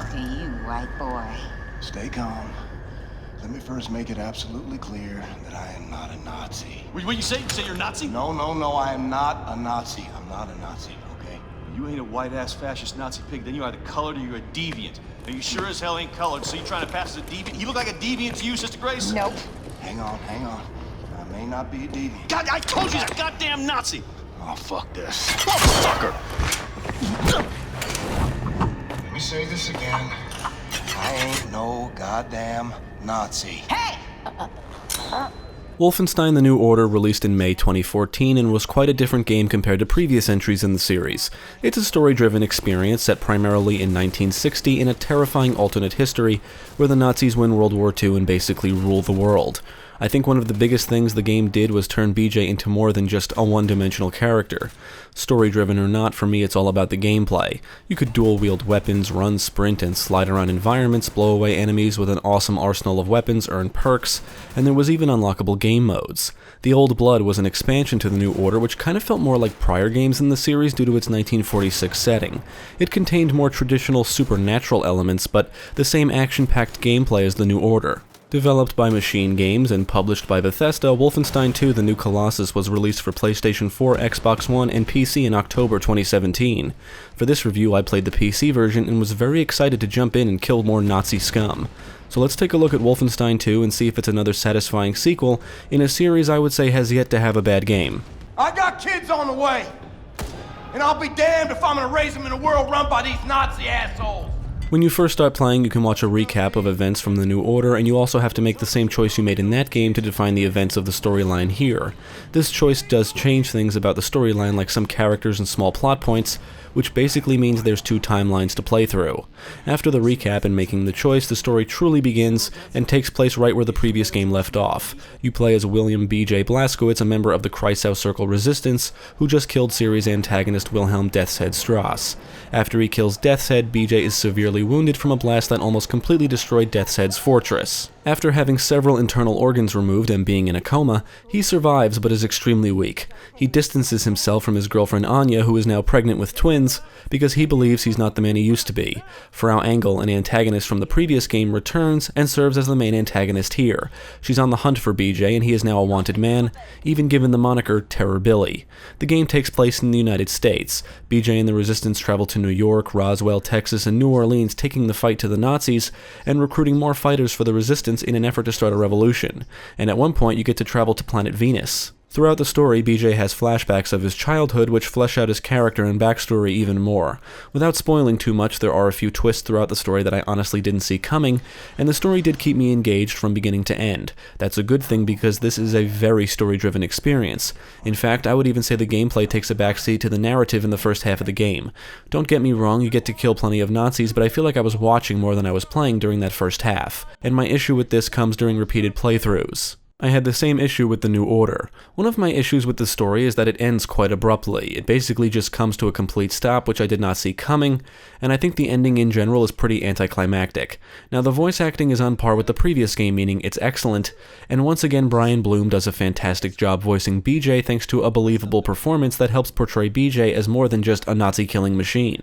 fucking you, white boy. Stay calm. Let me first make it absolutely clear that I am not a Nazi. What you say? You say you're a Nazi? No, I am not a Nazi. I'm not a Nazi, okay? You ain't a white-ass fascist Nazi pig, then you're either colored or you're a deviant. Now you sure as hell ain't colored, so you trying to pass as a deviant? You look like a deviant to you, Sister Grace? Nope. Hang on. I may not be a deviant. God, I told you he's a goddamn Nazi! Oh, fuck this. Fucker! Let me say this again. I ain't no goddamn Nazi. Hey! Wolfenstein: The New Order released in May 2014 and was quite a different game compared to previous entries in the series. It's a story-driven experience set primarily in 1960 in a terrifying alternate history where the Nazis win World War II and basically rule the world. I think one of the biggest things the game did was turn BJ into more than just a one-dimensional character. Story-driven or not, for me it's all about the gameplay. You could dual-wield weapons, run, sprint, and slide around environments, blow away enemies with an awesome arsenal of weapons, earn perks, and there was even unlockable game modes. The Old Blood was an expansion to the New Order which kind of felt more like prior games in the series due to its 1946 setting. It contained more traditional supernatural elements, but the same action-packed gameplay as the New Order. Developed by MachineGames and published by Bethesda, Wolfenstein II: The New Colossus was released for PlayStation 4, Xbox One, and PC in October 2017. For this review, I played the PC version and was very excited to jump in and kill more Nazi scum. So let's take a look at Wolfenstein 2 and see if it's another satisfying sequel in a series I would say has yet to have a bad game. I got kids on the way, and I'll be damned if I'm gonna raise them in a world run by these Nazi assholes. When you first start playing, you can watch a recap of events from the New Order, and you also have to make the same choice you made in that game to define the events of the storyline here. This choice does change things about the storyline, like some characters and small plot points, which basically means there's two timelines to play through. After the recap and making the choice, the story truly begins and takes place right where the previous game left off. You play as William B.J. Blazkowicz, a member of the Kreisau Resistance, who just killed series antagonist Wilhelm Death's Head Strauss. After he kills Death's Head, B.J. is severely wounded from a blast that almost completely destroyed Death's Head's fortress. After having several internal organs removed and being in a coma, he survives but is extremely weak. He distances himself from his girlfriend Anya, who is now pregnant with twins, because he believes he's not the man he used to be. Frau Engel, an antagonist from the previous game, returns and serves as the main antagonist here. She's on the hunt for BJ, and he is now a wanted man, even given the moniker Terror Billy. The game takes place in the United States. BJ and the Resistance travel to New York, Roswell, Texas, and New Orleans, taking the fight to the Nazis and recruiting more fighters for the Resistance in an effort to start a revolution. And at one point you get to travel to planet Venus. Throughout the story, BJ has flashbacks of his childhood which flesh out his character and backstory even more. Without spoiling too much, there are a few twists throughout the story that I honestly didn't see coming, and the story did keep me engaged from beginning to end. That's a good thing because this is a very story-driven experience. In fact, I would even say the gameplay takes a backseat to the narrative in the first half of the game. Don't get me wrong, you get to kill plenty of Nazis, but I feel like I was watching more than I was playing during that first half. And my issue with this comes during repeated playthroughs. I had the same issue with the New Order. One of my issues with the story is that it ends quite abruptly. It basically just comes to a complete stop, which I did not see coming, and I think the ending in general is pretty anticlimactic. Now, the voice acting is on par with the previous game, meaning it's excellent, and once again Brian Bloom does a fantastic job voicing BJ thanks to a believable performance that helps portray BJ as more than just a Nazi-killing machine.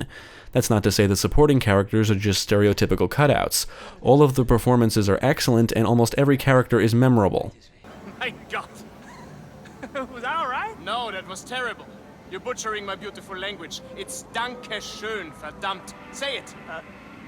That's not to say the supporting characters are just stereotypical cutouts. All of the performances are excellent, and almost every character is memorable. My God! Was that alright? No, that was terrible. You're butchering my beautiful language. It's Danke schön, verdammt. Say it.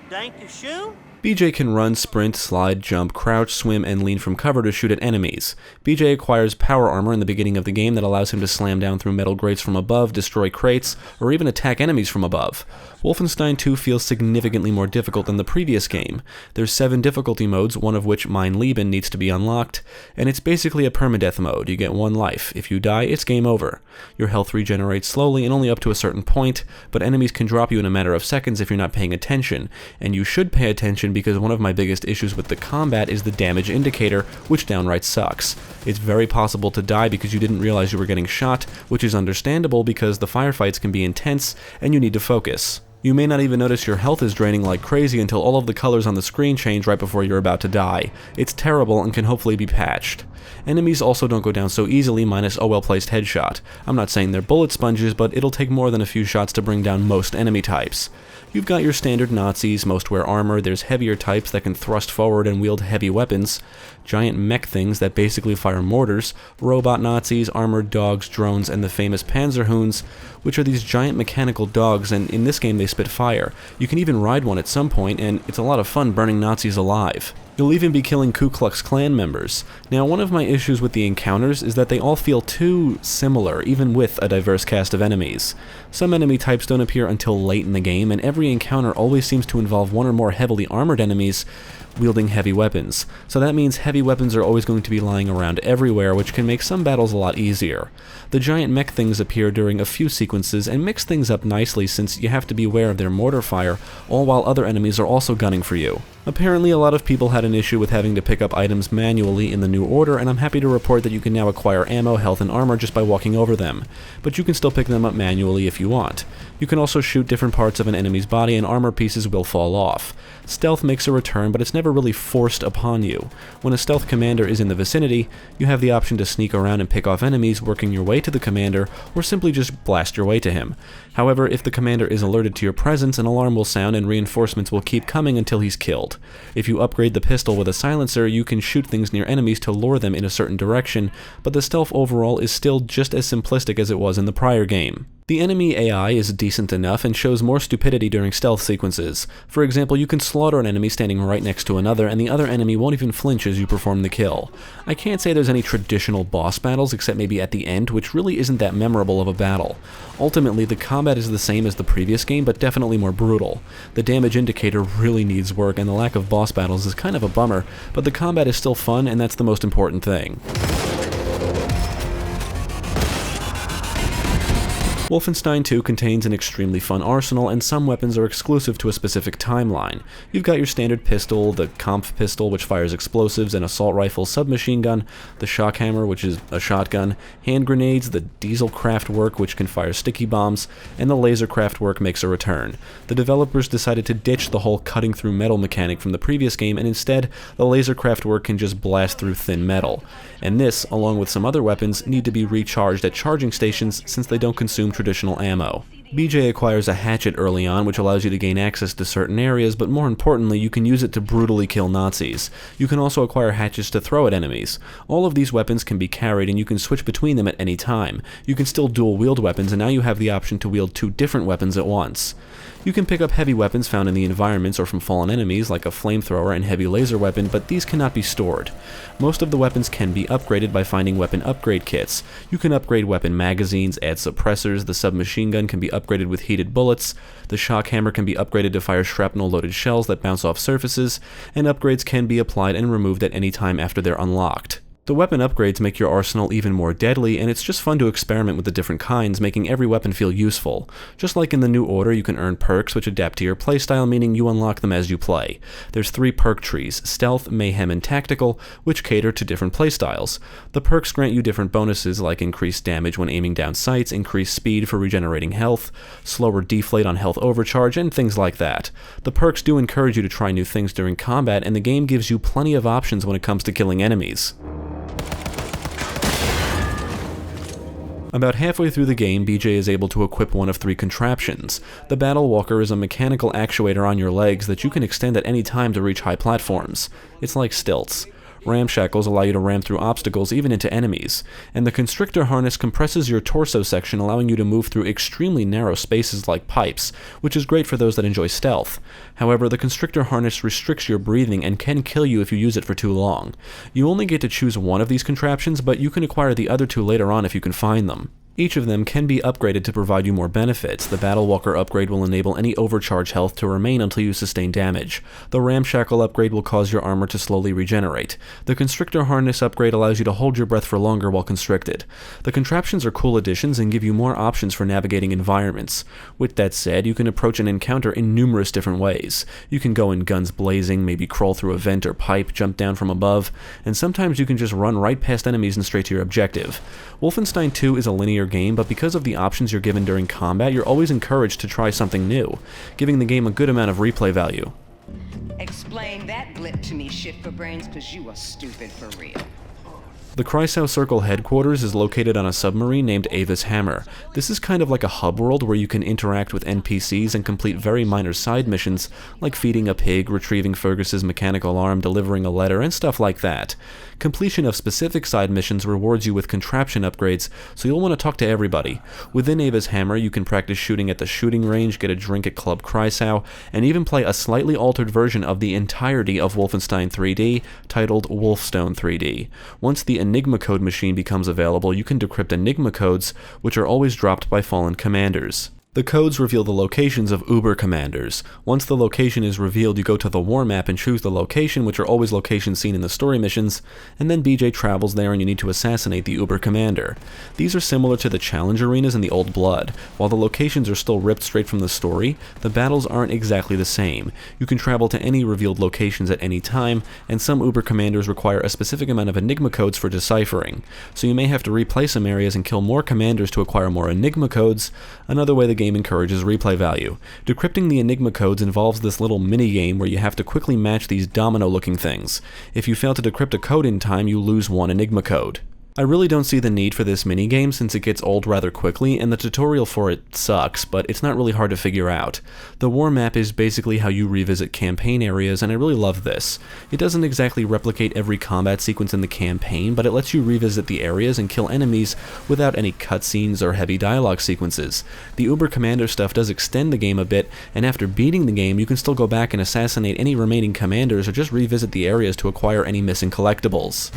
Danke schön? BJ can run, sprint, slide, jump, crouch, swim, and lean from cover to shoot at enemies. BJ acquires power armor in the beginning of the game that allows him to slam down through metal grates from above, destroy crates, or even attack enemies from above. Wolfenstein II feels significantly more difficult than the previous game. There's 7 difficulty modes, one of which, Mein Leben, needs to be unlocked, and it's basically a permadeath mode. You get 1 life. If you die, it's game over. Your health regenerates slowly and only up to a certain point, but enemies can drop you in a matter of seconds if you're not paying attention, and you should pay attention because one of my biggest issues with the combat is the damage indicator, which downright sucks. It's very possible to die because you didn't realize you were getting shot, which is understandable because the firefights can be intense and you need to focus. You may not even notice your health is draining like crazy until all of the colors on the screen change right before you're about to die. It's terrible and can hopefully be patched. Enemies also don't go down so easily minus a well-placed headshot. I'm not saying they're bullet sponges, but it'll take more than a few shots to bring down most enemy types. You've got your standard Nazis, most wear armor, there's heavier types that can thrust forward and wield heavy weapons, giant mech things that basically fire mortars, robot Nazis, armored dogs, drones, and the famous Panzerhunds, which are these giant mechanical dogs, and in this game they spit fire. You can even ride one at some point, and it's a lot of fun burning Nazis alive. You'll even be killing Ku Klux Klan members. Now, one of my issues with the encounters is that they all feel too similar, even with a diverse cast of enemies. Some enemy types don't appear until late in the game, and every encounter always seems to involve one or more heavily armored enemies wielding heavy weapons. So that means heavy weapons are always going to be lying around everywhere, which can make some battles a lot easier. The giant mech things appear during a few sequences and mix things up nicely since you have to be aware of their mortar fire, all while other enemies are also gunning for you. Apparently a lot of people had an issue with having to pick up items manually in the new order, and I'm happy to report that you can now acquire ammo, health, and armor just by walking over them, but you can still pick them up manually if you want. You can also shoot different parts of an enemy's body and armor pieces will fall off. Stealth makes a return, but it's never really forced upon you. When a stealth commander is in the vicinity, you have the option to sneak around and pick off enemies, working your way to the commander, or simply just blast your way to him. However, if the commander is alerted to your presence, an alarm will sound and reinforcements will keep coming until he's killed. If you upgrade the pistol with a silencer, you can shoot things near enemies to lure them in a certain direction, but the stealth overall is still just as simplistic as it was in the prior game. The enemy AI is decent enough and shows more stupidity during stealth sequences. For example, you can slaughter an enemy standing right next to another, and the other enemy won't even flinch as you perform the kill. I can't say there's any traditional boss battles except maybe at the end, which really isn't that memorable of a battle. Ultimately, the combat is the same as the previous game, but definitely more brutal. The damage indicator really needs work, and the lack of boss battles is kind of a bummer, but the combat is still fun, and that's the most important thing. Wolfenstein II contains an extremely fun arsenal, and some weapons are exclusive to a specific timeline. You've got your standard pistol, the Kampf pistol, which fires explosives, an assault rifle submachine gun, the shock hammer, which is a shotgun, hand grenades, the diesel Kraftwerk, which can fire sticky bombs, and the laser Kraftwerk makes a return. The developers decided to ditch the whole cutting through metal mechanic from the previous game, and instead, the laser Kraftwerk can just blast through thin metal. And this, along with some other weapons, need to be recharged at charging stations since they don't consume traditional ammo. BJ acquires a hatchet early on, which allows you to gain access to certain areas, but more importantly, you can use it to brutally kill Nazis. You can also acquire hatchets to throw at enemies. All of these weapons can be carried, and you can switch between them at any time. You can still dual wield weapons, and now you have the option to wield two different weapons at once. You can pick up heavy weapons found in the environments or from fallen enemies, like a flamethrower and heavy laser weapon, but these cannot be stored. Most of the weapons can be upgraded by finding weapon upgrade kits. You can upgrade weapon magazines, add suppressors, the submachine gun can be upgraded with heated bullets, the shock hammer can be upgraded to fire shrapnel-loaded shells that bounce off surfaces, and upgrades can be applied and removed at any time after they're unlocked. The weapon upgrades make your arsenal even more deadly, and it's just fun to experiment with the different kinds, making every weapon feel useful. Just like in the new order, you can earn perks which adapt to your playstyle, meaning you unlock them as you play. There's 3 perk trees, Stealth, Mayhem, and Tactical, which cater to different playstyles. The perks grant you different bonuses like increased damage when aiming down sights, increased speed for regenerating health, slower deflate on health overcharge, and things like that. The perks do encourage you to try new things during combat, and the game gives you plenty of options when it comes to killing enemies. About halfway through the game, BJ is able to equip one of 3 contraptions. The Battle Walker is a mechanical actuator on your legs that you can extend at any time to reach high platforms. It's like stilts. Ramshackles allow you to ram through obstacles, even into enemies, and the Constrictor Harness compresses your torso section, allowing you to move through extremely narrow spaces like pipes, which is great for those that enjoy stealth. However, the Constrictor Harness restricts your breathing and can kill you if you use it for too long. You only get to choose one of these contraptions, but you can acquire the other 2 later on if you can find them. Each of them can be upgraded to provide you more benefits. The Battle Walker upgrade will enable any overcharge health to remain until you sustain damage. The Ramshackle upgrade will cause your armor to slowly regenerate. The Constrictor Harness upgrade allows you to hold your breath for longer while constricted. The contraptions are cool additions and give you more options for navigating environments. With that said, you can approach an encounter in numerous different ways. You can go in guns blazing, maybe crawl through a vent or pipe, jump down from above, and sometimes you can just run right past enemies and straight to your objective. Wolfenstein II is a linear linear game, but because of the options you're given during combat, you're always encouraged to try something new, giving the game a good amount of replay value. Explain that blip to me, shit for brains, cause you are stupid for real. The Kreisau Circle headquarters is located on a submarine named Ava's Hammer. This is kind of like a hub world where you can interact with NPCs and complete very minor side missions, like feeding a pig, retrieving Fergus's mechanical arm, delivering a letter, and stuff like that. Completion of specific side missions rewards you with contraption upgrades, so you'll want to talk to everybody. Within Ava's Hammer, you can practice shooting at the shooting range, get a drink at Club Kreisau, and even play a slightly altered version of the entirety of Wolfenstein 3D, titled Wolfstone 3D. Once the Enigma code machine becomes available, you can decrypt Enigma codes, which are always dropped by fallen commanders. The codes reveal the locations of Uber commanders. Once the location is revealed, you go to the war map and choose the location, which are always locations seen in the story missions, and then BJ travels there and you need to assassinate the Uber commander. These are similar to the challenge arenas in the Old Blood. While the locations are still ripped straight from the story, the battles aren't exactly the same. You can travel to any revealed locations at any time, and some Uber commanders require a specific amount of Enigma codes for deciphering. So you may have to replay some areas and kill more commanders to acquire more Enigma codes. Another way the game encourages replay value. Decrypting the Enigma codes involves this little mini-game where you have to quickly match these domino-looking things. If you fail to decrypt a code in time, you lose one Enigma code. I really don't see the need for this minigame since it gets old rather quickly, and the tutorial for it sucks, but it's not really hard to figure out. The war map is basically how you revisit campaign areas, and I really love this. It doesn't exactly replicate every combat sequence in the campaign, but it lets you revisit the areas and kill enemies without any cutscenes or heavy dialogue sequences. The Uber Commander stuff does extend the game a bit, and after beating the game, you can still go back and assassinate any remaining commanders or just revisit the areas to acquire any missing collectibles.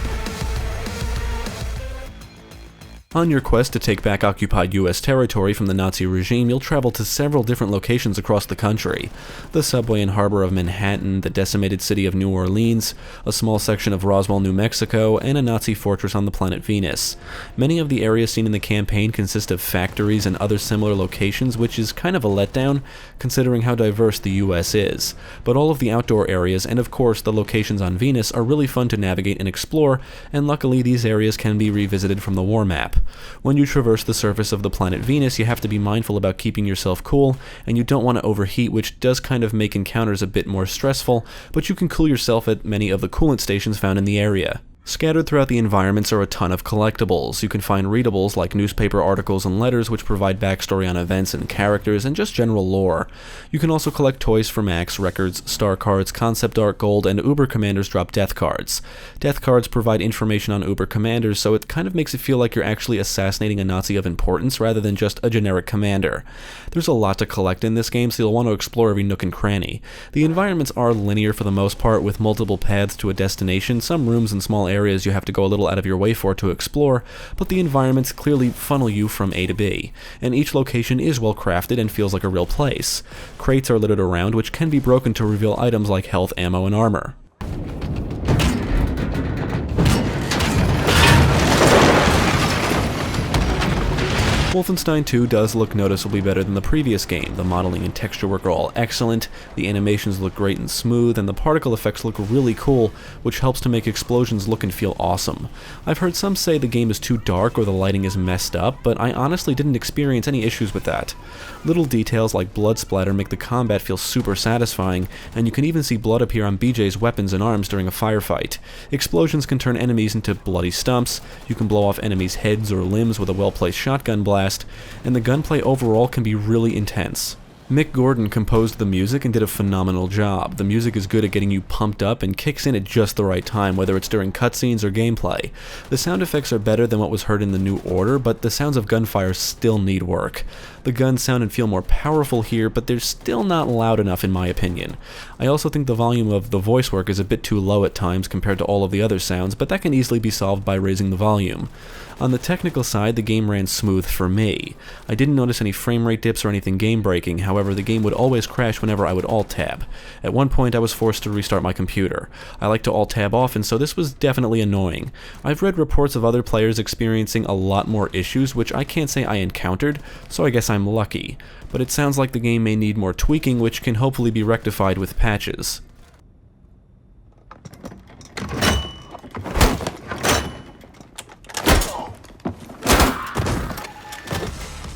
On your quest to take back occupied US territory from the Nazi regime, you'll travel to several different locations across the country. The subway and harbor of Manhattan, the decimated city of New Orleans, a small section of Roswell, New Mexico, and a Nazi fortress on the planet Venus. Many of the areas seen in the campaign consist of factories and other similar locations, which is kind of a letdown, considering how diverse the US is. But all of the outdoor areas, and of course the locations on Venus, are really fun to navigate and explore, and luckily these areas can be revisited from the war map. When you traverse the surface of the planet Venus, you have to be mindful about keeping yourself cool, and you don't want to overheat, which does kind of make encounters a bit more stressful, but you can cool yourself at many of the coolant stations found in the area. Scattered throughout the environments are a ton of collectibles. You can find readables like newspaper articles and letters which provide backstory on events and characters and just general lore. You can also collect toys for Max, records, star cards, concept art, gold, and Uber commanders drop death cards. Death cards provide information on Uber commanders, so it kind of makes it feel like you're actually assassinating a Nazi of importance rather than just a generic commander. There's a lot to collect in this game, so you'll want to explore every nook and cranny. The environments are linear for the most part, with multiple paths to a destination, some rooms and small areas you have to go a little out of your way for to explore, but the environments clearly funnel you from A to B, and each location is well crafted and feels like a real place. Crates are littered around, which can be broken to reveal items like health, ammo, and armor. Wolfenstein II does look noticeably better than the previous game. The modeling and texture work are all excellent, the animations look great and smooth, and the particle effects look really cool, which helps to make explosions look and feel awesome. I've heard some say the game is too dark or the lighting is messed up, but I honestly didn't experience any issues with that. Little details like blood splatter make the combat feel super satisfying, and you can even see blood appear on BJ's weapons and arms during a firefight. Explosions can turn enemies into bloody stumps, you can blow off enemies' heads or limbs with a well-placed shotgun blast, and the gunplay overall can be really intense. Mick Gordon composed the music and did a phenomenal job. The music is good at getting you pumped up and kicks in at just the right time, whether it's during cutscenes or gameplay. The sound effects are better than what was heard in the New Order, but the sounds of gunfire still need work. The guns sound and feel more powerful here, but they're still not loud enough in my opinion. I also think the volume of the voice work is a bit too low at times compared to all of the other sounds, but that can easily be solved by raising the volume. On the technical side, the game ran smooth for me. I didn't notice any frame rate dips or anything game-breaking, however the game would always crash whenever I would alt-tab. At one point I was forced to restart my computer. I like to alt-tab often, so this was definitely annoying. I've read reports of other players experiencing a lot more issues, which I can't say I encountered, so I guess I'm lucky. But it sounds like the game may need more tweaking, which can hopefully be rectified with patches.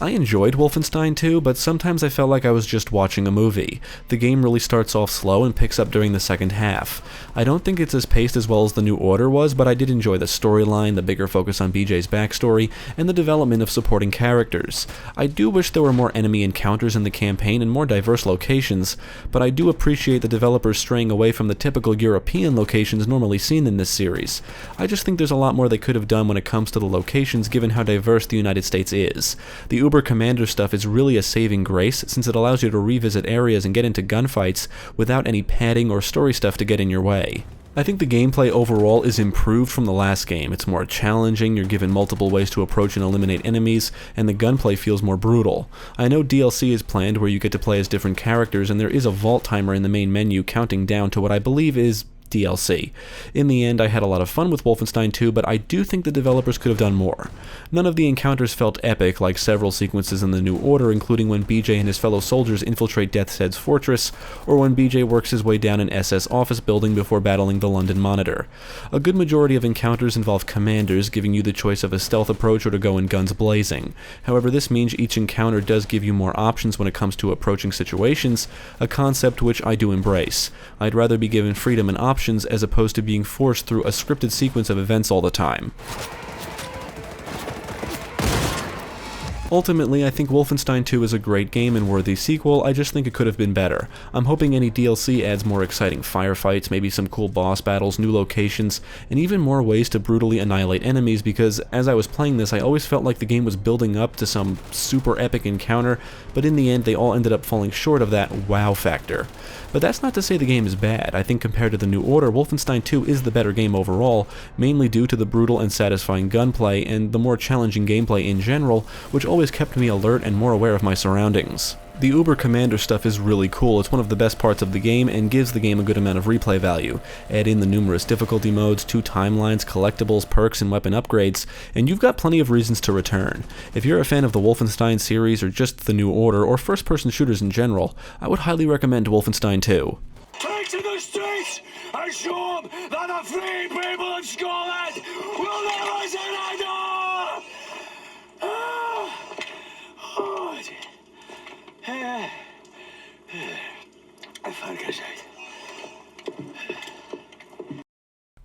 I enjoyed Wolfenstein II, but sometimes I felt like I was just watching a movie. The game really starts off slow and picks up during the second half. I don't think it's as paced as well as the New Order was, but I did enjoy the storyline, the bigger focus on BJ's backstory, and the development of supporting characters. I do wish there were more enemy encounters in the campaign and more diverse locations, but I do appreciate the developers straying away from the typical European locations normally seen in this series. I just think there's a lot more they could have done when it comes to the locations given how diverse the United States is. The Uber Commander stuff is really a saving grace since it allows you to revisit areas and get into gunfights without any padding or story stuff to get in your way. I think the gameplay overall is improved from the last game. It's more challenging, you're given multiple ways to approach and eliminate enemies, and the gunplay feels more brutal. I know DLC is planned where you get to play as different characters, and there is a vault timer in the main menu counting down to what I believe is DLC. In the end, I had a lot of fun with Wolfenstein 2, but I do think the developers could have done more. None of the encounters felt epic like several sequences in the New Order, including when BJ and his fellow soldiers infiltrate Death's Head's fortress, or when BJ works his way down an SS office building before battling the London Monitor. A good majority of encounters involve commanders, giving you the choice of a stealth approach or to go in guns blazing. However, this means each encounter does give you more options when it comes to approaching situations, a concept which I do embrace. I'd rather be given freedom and options as opposed to being forced through a scripted sequence of events all the time. Ultimately, I think Wolfenstein 2 is a great game and worthy sequel, I just think it could have been better. I'm hoping any DLC adds more exciting firefights, maybe some cool boss battles, new locations, and even more ways to brutally annihilate enemies because as I was playing this I always felt like the game was building up to some super epic encounter, but in the end they all ended up falling short of that wow factor. But that's not to say the game is bad. I think compared to the New Order, Wolfenstein 2 is the better game overall, mainly due to the brutal and satisfying gunplay and the more challenging gameplay in general, which always kept me alert and more aware of my surroundings. The Uber Commander stuff is really cool, it's one of the best parts of the game and gives the game a good amount of replay value. Add in the numerous difficulty modes, 2 timelines, collectibles, perks, and weapon upgrades, and you've got plenty of reasons to return. If you're a fan of the Wolfenstein series or just the New Order or first-person shooters in general, I would highly recommend Wolfenstein 2. Take to the streets and show them that the free people of Scotland will never surrender!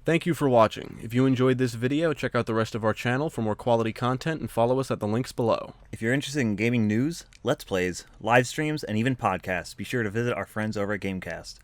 Thank you for watching. If you enjoyed this video, check out the rest of our channel for more quality content and follow us at the links below. If you're interested in gaming news, let's plays, live streams, and even podcasts, be sure to visit our friends over at GameCast.